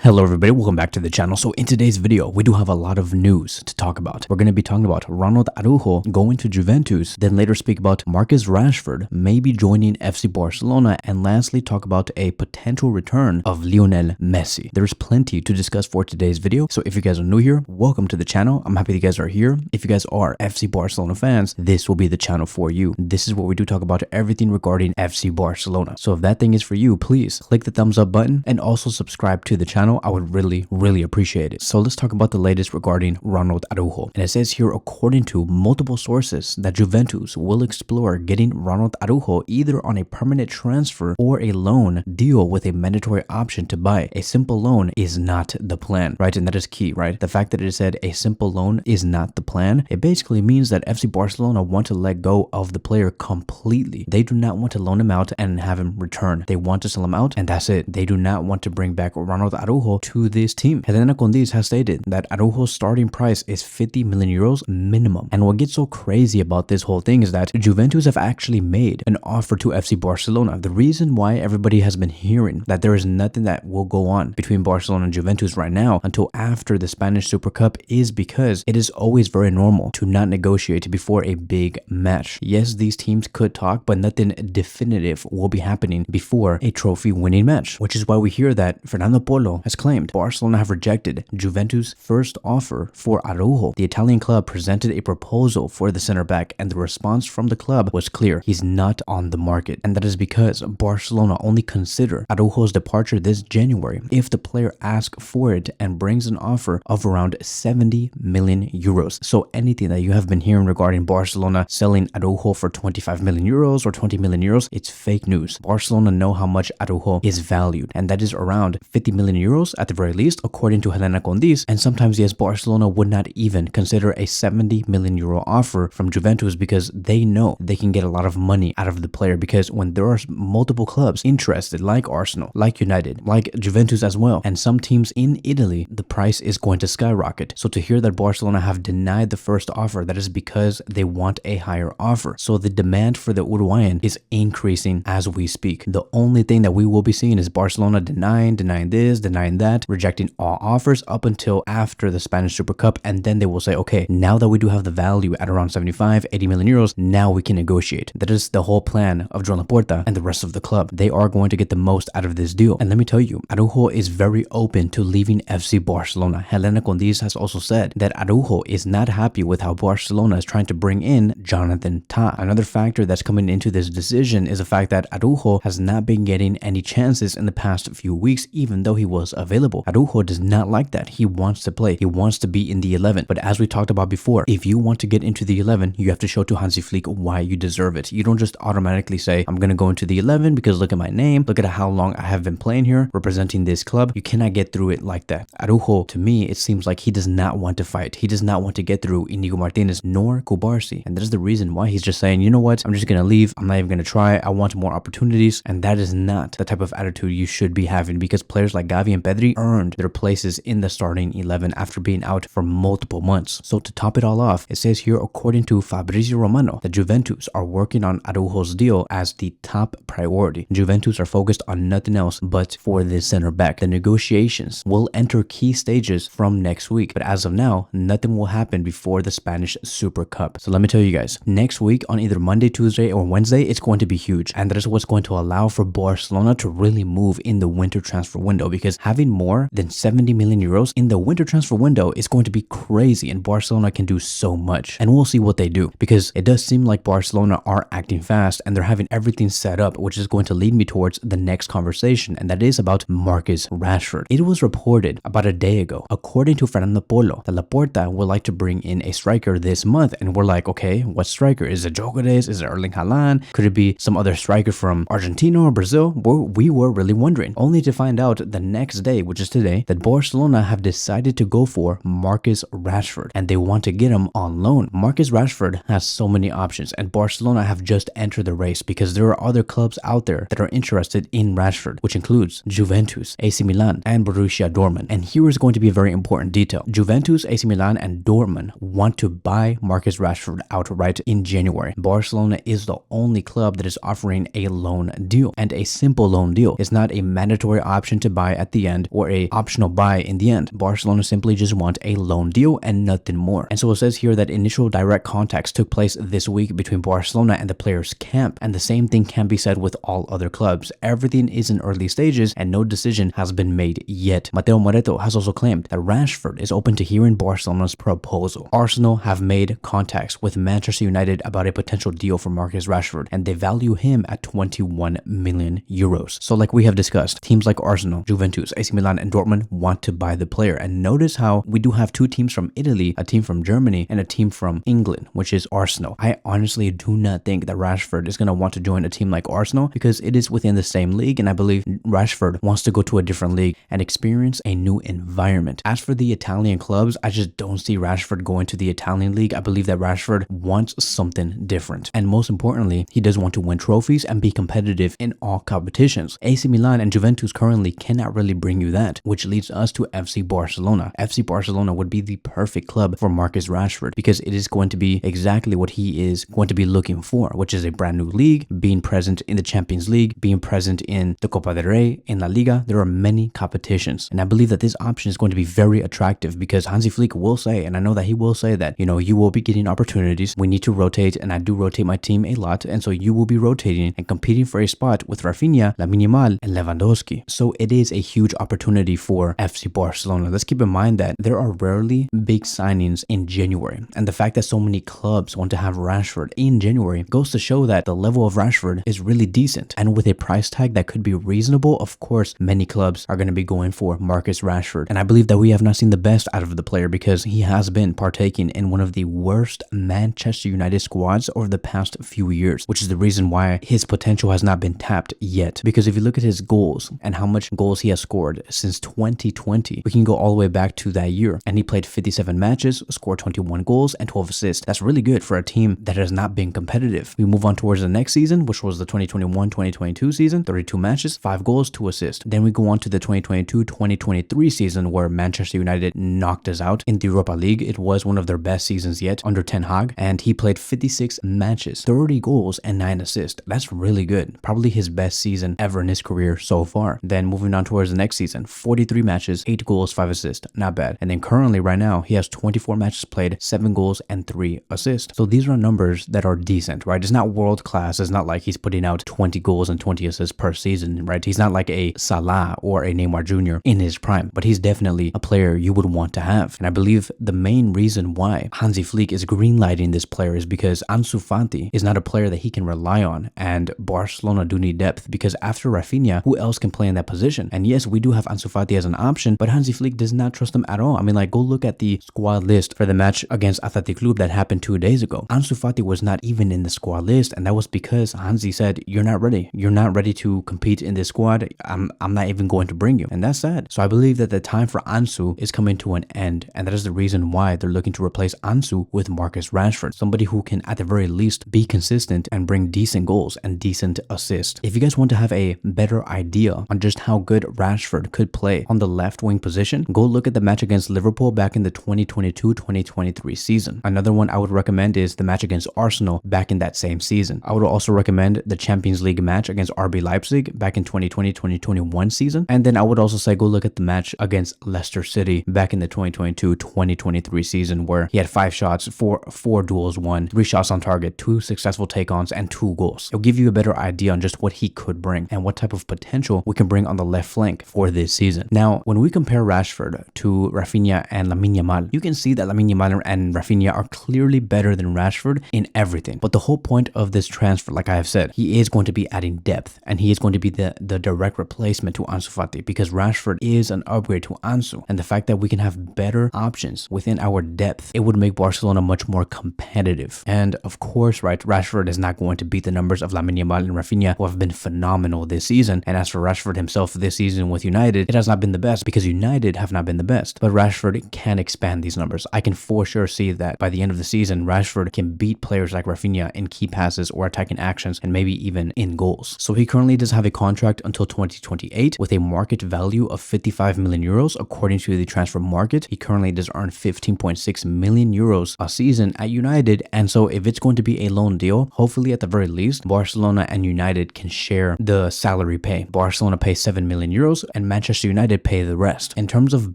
Hello everybody, welcome back to the channel. So in today's video, we do have a lot of news to talk about. We're going to be talking about Ronald Araujo going to Juventus, then later speak about Marcus Rashford maybe joining FC Barcelona, and lastly talk about a potential return of Lionel Messi. There's plenty to discuss for today's video, so if you guys are new here, welcome to the channel. I'm happy that you guys are here. If you guys are FC Barcelona fans, this will be the channel for you. This is where we do talk about everything regarding FC Barcelona. So if that thing is for you, please click the thumbs up button and also subscribe to the channel. I would really appreciate it. So let's talk about the latest regarding Ronald Araujo. And it says here, according to multiple sources, that Juventus will explore getting Ronald Araujo either on a permanent transfer or a loan deal with a mandatory option to buy. A simple loan is not the plan, right? And that is key, right? The fact that it said a simple loan is not the plan, it basically means that FC Barcelona want to let go of the player completely. They do not want to loan him out and have him return. They want to sell him out and that's it. They do not want to bring back Ronald Araujo to this team. Helena Condis has stated that Araujo's starting price is 50 million euros minimum. And what gets so crazy about this whole thing is that Juventus have actually made an offer to FC Barcelona. The reason why everybody has been hearing that there is nothing that will go on between Barcelona and Juventus right now until after the Spanish Super Cup is because it is always very normal to not negotiate before a big match. Yes, these teams could talk, but nothing definitive will be happening before a trophy winning match, which is why we hear that Fernando Polo has claimed Barcelona have rejected Juventus' first offer for Araujo. The Italian club presented a proposal for the center back and the response from the club was clear. He's not on the market, and that is because Barcelona only consider Araujo's departure this January if the player asks for it and brings an offer of around 70 million euros. So anything that you have been hearing regarding Barcelona selling Araujo for 25 million euros or 20 million euros, it's fake news. Barcelona know how much Araujo is valued, and that is around 50 million euros at the very least, according to Helena Condis. And sometimes, yes, Barcelona would not even consider a 70 million euro offer from Juventus because they know they can get a lot of money out of the player, because when there are multiple clubs interested, like Arsenal, like United, like Juventus as well, and some teams in Italy, the price is going to skyrocket. So to hear that Barcelona have denied the first offer, that is because they want a higher offer. So the demand for the Uruguayan is increasing as we speak. The only thing that we will be seeing is Barcelona denying this, denying that, rejecting all offers up until after the Spanish Super Cup, and then they will say, okay, now that we do have the value at around 75-80 million euros, now we can negotiate. That is the whole plan of Joan Laporta and the rest of the club. They are going to get the most out of this deal. And let me tell you, Araujo is very open to leaving FC Barcelona. Helena Condis has also said that Araujo is not happy with how Barcelona is trying to bring in Jonathan Tah. Another factor that's coming into this decision is the fact that Araujo has not been getting any chances in the past few weeks, even though he was available. Araujo does not like that. He wants to play. He wants to be in the 11. But as we talked about before, if you want to get into the 11, you have to show to Hansi Flick why you deserve it. You don't just automatically say, I'm going to go into the 11 because look at my name, look at how long I have been playing here, representing this club. You cannot get through it like that. Araujo, to me, it seems like he does not want to fight. He does not want to get through Inigo Martinez nor Kubarsi. And that is the reason why he's just saying, you know what, I'm just going to leave. I'm not even going to try. I want more opportunities. And that is not the type of attitude you should be having, because players like Gavi and Pedri earned their places in the starting 11 after being out for multiple months. So to top it all off, it says here, according to Fabrizio Romano, that Juventus are working on Araujo's deal as the top priority. Juventus are focused on nothing else but for this center back. The negotiations will enter key stages from next week, but as of now, nothing will happen before the Spanish Super Cup. So let me tell you guys, next week on either Monday, Tuesday, or Wednesday, it's going to be huge, and that is what's going to allow for Barcelona to really move in the winter transfer window, because having more than 70 million euros in the winter transfer window is going to be crazy, and Barcelona can do so much. And we'll see what they do, because it does seem like Barcelona are acting fast and they're having everything set up, which is going to lead me towards the next conversation, and that is about Marcus Rashford. It was reported about a day ago, according to Fernando Polo, that Laporta would like to bring in a striker this month, and we're like, okay, what striker? Is it Jokeres? Is it Erling Haaland? Could it be some other striker from Argentina or Brazil? We were really wondering, only to find out the next day, which is today, that Barcelona have decided to go for Marcus Rashford, and they want to get him on loan. Marcus Rashford has so many options, and Barcelona have just entered the race because there are other clubs out there that are interested in Rashford, which includes Juventus, AC Milan, and Borussia Dortmund. And here is going to be a very important detail. Juventus, AC Milan, and Dortmund want to buy Marcus Rashford outright in January. Barcelona is the only club that is offering a loan deal, and a simple loan deal is not a mandatory option to buy at the end and or a optional buy in the end. Barcelona simply just want a loan deal and nothing more. And so it says here that initial direct contacts took place this week between Barcelona and the players' camp, and the same thing can be said with all other clubs. Everything is in early stages and no decision has been made yet. Mateo Moreto has also claimed that Rashford is open to hearing Barcelona's proposal. Arsenal have made contacts with Manchester United about a potential deal for Marcus Rashford, and they value him at 21 million euros. So like we have discussed, teams like Arsenal, Juventus, AC Milan, and Dortmund want to buy the player. And notice how we do have two teams from Italy, a team from Germany, and a team from England, which is Arsenal. I honestly do not think that Rashford is going to want to join a team like Arsenal because it is within the same league, and I believe Rashford wants to go to a different league and experience a new environment. As for the Italian clubs, I just don't see Rashford going to the Italian league. I believe that Rashford wants something different. And most importantly, he does want to win trophies and be competitive in all competitions. AC Milan and Juventus currently cannot really bring you that, which leads us to FC Barcelona. FC Barcelona would be the perfect club for Marcus Rashford because it is going to be exactly what he is going to be looking for, which is a brand new league, being present in the Champions League, being present in the Copa del Rey, in La Liga. There are many competitions, and I believe that this option is going to be very attractive because Hansi Flick will say, and I know that he will say that, you will be getting opportunities. We need to rotate, and I do rotate my team a lot, and so you will be rotating and competing for a spot with Rafinha, Lamine Yamal, and Lewandowski. So it is a huge opportunity for FC Barcelona. Let's keep in mind that there are rarely big signings in January, and the fact that so many clubs want to have Rashford in January goes to show that the level of Rashford is really decent, and with a price tag that could be reasonable, of course, many clubs are going to be going for Marcus Rashford. And I believe that we have not seen the best out of the player because he has been partaking in one of the worst Manchester United squads over the past few years, which is the reason why his potential has not been tapped yet. Because if you look at his goals and how much goals he has scored since 2020, we can go all the way back to that year, and he played 57 matches, scored 21 goals and 12 assists. That's really good for a team that has not been competitive. We move on towards the next season, which was the 2021-2022 season, 32 matches, 5 goals, 2 assists. Then we go on to the 2022-2023 season where Manchester United knocked us out in the Europa League. It was one of their best seasons yet under Ten Hag, and he played 56 matches, 30 goals and 9 assists. That's really good. Probably his best season ever in his career so far. Then moving on towards the next season, 43 matches, 8 goals, 5 assists. Not bad. And then currently right now, he has 24 matches played, 7 goals and 3 assists. So these are numbers that are decent, right? It's not world class. It's not like he's putting out 20 goals and 20 assists per season, right? He's not like a Salah or a Neymar Jr. in his prime, but he's definitely a player you would want to have. And I believe the main reason why Hansi Flick is greenlighting this player is because Ansu Fati is not a player that he can rely on, and Barcelona do need depth because after Rafinha, who else can play in that position? And yes, we do have Ansu Fati as an option, but Hansi Flick does not trust him at all. I mean, like, go look at the squad list for the match against Athletic Club that happened 2 days ago. Ansu Fati was not even in the squad list, and that was because Hansi said, you're not ready. You're not ready to compete in this squad. I'm not even going to bring you. And that's sad. So I believe that the time for Ansu is coming to an end, and that is the reason why they're looking to replace Ansu with Marcus Rashford, somebody who can at the very least be consistent and bring decent goals and decent assists. If you guys want to have a better idea on just how good Rashford could play on the left wing position, go look at the match against Liverpool back in the 2022-2023 season. Another one I would recommend is the match against Arsenal back in that same season. I would also recommend the Champions League match against RB Leipzig back in 2020-2021 season. And then I would also say go look at the match against Leicester City back in the 2022-2023 season where he had 5 shots, 4 duels won, 3 shots on target, 2 successful take-ons, and 2 goals. It'll give you a better idea on just what he could bring and what type of potential we can bring on the left flank for this season. Now, when we compare Rashford to Rafinha and Lamine Yamal, you can see that Lamine Yamal and Rafinha are clearly better than Rashford in everything. But the whole point of this transfer, like I have said, he is going to be adding depth, and he is going to be the direct replacement to Ansu Fati because Rashford is an upgrade to Ansu, and the fact that we can have better options within our depth, it would make Barcelona much more competitive. And of course, right, Rashford is not going to beat the numbers of Lamine Yamal and Rafinha, who have been phenomenal this season. And as for Rashford himself this season with United, it has not been the best because United have not been the best. But Rashford can expand these numbers. I can for sure see that by the end of the season, Rashford can beat players like Rafinha in key passes or attacking actions and maybe even in goals. So he currently does have a contract until 2028 with a market value of 55 million euros. According to the transfer market, he currently does earn 15.6 million euros a season at United. And so if it's going to be a loan deal, hopefully at the very least, Barcelona and United can share the salary pay. Barcelona pays 7 million euros and Manchester United pay the rest. In terms of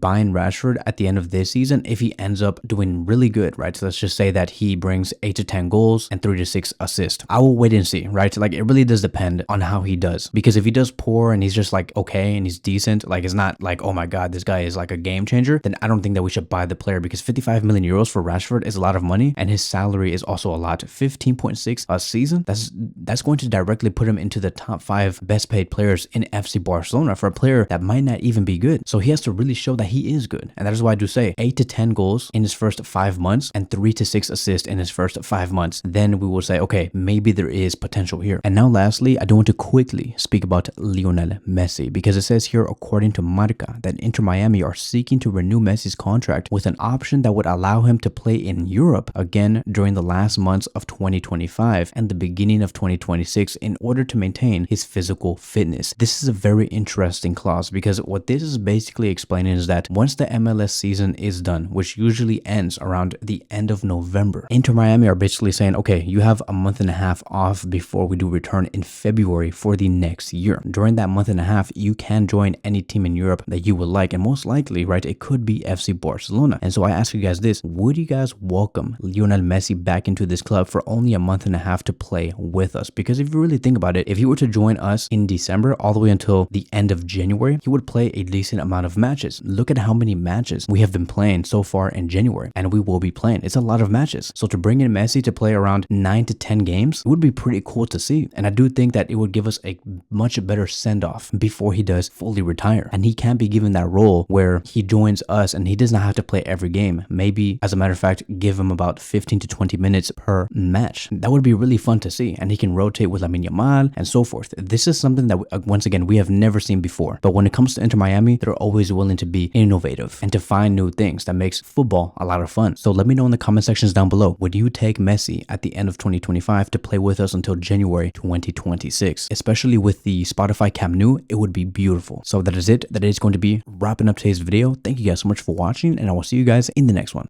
buying Rashford at the end of this season, if he ends up doing really good, right? So let's just say that he brings 8 to 10 goals and 3 to 6 assists. I will wait and see, right? Like, it really does depend on how he does. Because if he does poor and he's just like okay and he's decent, like it's not like, oh my god, this guy is like a game changer, then I don't think that we should buy the player, because 55 million euros for Rashford is a lot of money, and his salary is also a lot. 15.6 a season. That's going to directly put him into the top 5 best paid players in FC Barcelona for a player that might not even be good. So he has to really show that he is good. And that is why I do say 8 to 10 goals in his first 5 months and 3 to 6 assists in his first 5 months. Then we will say, okay, maybe there is potential here. And now lastly, I do want to quickly speak about Lionel Messi, because it says here, according to Marca, that Inter Miami are seeking to renew Messi's contract with an option that would allow him to play in Europe again during the last months of 2025 and the beginning of 2026 in order to maintain his physical fitness. This is a very interesting clause, because what this is basically explaining is that once the MLS season is done, which usually ends around the end of November, Inter Miami are basically saying, okay, you have a month and a half off before we do return in February for the next year. During that month and a half, you can join any team in Europe that you would like, and most likely, right, it could be FC Barcelona. And so I ask you guys this: would you guys welcome Lionel Messi back into this club for only a month and a half to play with us? Because if you really think about it, if he were to join us in December all the way until the end of January, he would play a decent amount of matches. Look at how many matches we have been playing so far in January, and we will be playing. It's a lot of matches. So to bring in Messi to play around 9 to 10 games, it would be pretty cool to see. And I do think that it would give us a much better send-off before he does fully retire. And he can be given that role where he joins us and he does not have to play every game. Maybe, as a matter of fact, give him about 15 to 20 minutes per match. That would be really fun to see. And he can rotate with Lamine Yamal and so forth. This is something that, once again, we have never seen before. But when it comes to Inter Miami, they're always willing to be innovative and to find new things that makes football a lot of fun. So let me know in the comment sections down below, would you take Messi at the end of 2025 to play with us until January 2026? Especially with the Spotify Camp Nou, it would be beautiful. So that is it. That is going to be wrapping up today's video. Thank you guys so much for watching, and I will see you guys in the next one.